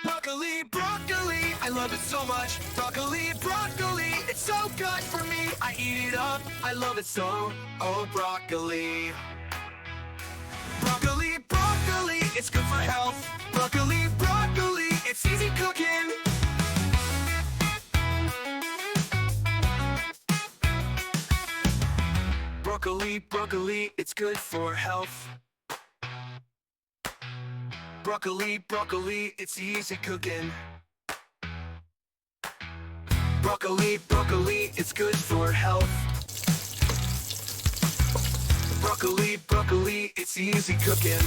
Broccoli, broccoli, I love it so much. Broccoli, broccoli, it's so good for me. I eat it up, I love it so. Oh, broccoli. Broccoli, broccoli, it's good for health. Broccoli, broccoli, it's easy cooking. Broccoli, broccoli, it's good for health. Broccoli, broccoli, it's easy cooking. Broccoli, broccoli, it's good for health. Broccoli, broccoli, it's easy cooking.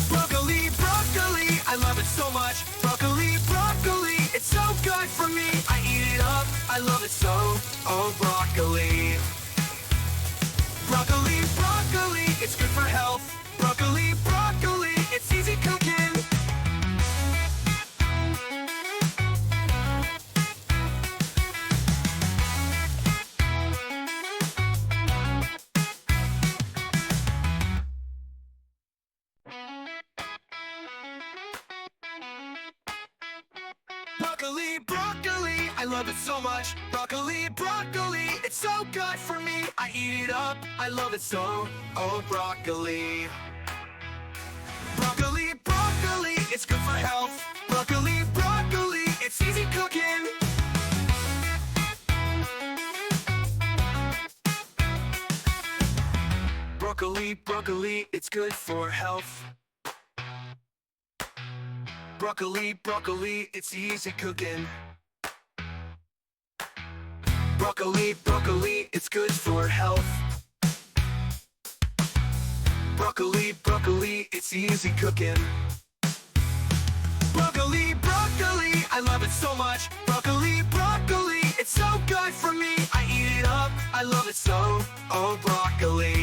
Broccoli, broccoli, I love it so much. Broccoli, broccoli, it's so good for me. I eat it up, I love it so. Oh, broccoli. Broccoli, broccoli, it's good for health. Broccoli, broccoli, it's easy cooking. Broccoli, broccoli, I love it so much. Broccoli, broccoli, it's so good for me. I eat it up, I love it so. Oh, broccoli. Broccoli, broccoli, it's good for health. Broccoli, broccoli, it's easy cooking. Broccoli, broccoli, it's good for health. Broccoli, broccoli, it's easy cooking. Broccoli, broccoli, it's good for health. Broccoli, broccoli, it's easy cooking. Broccoli, broccoli, I love it so much. Broccoli, broccoli, it's so good for me. I eat it up, I love it so. Oh, broccoli.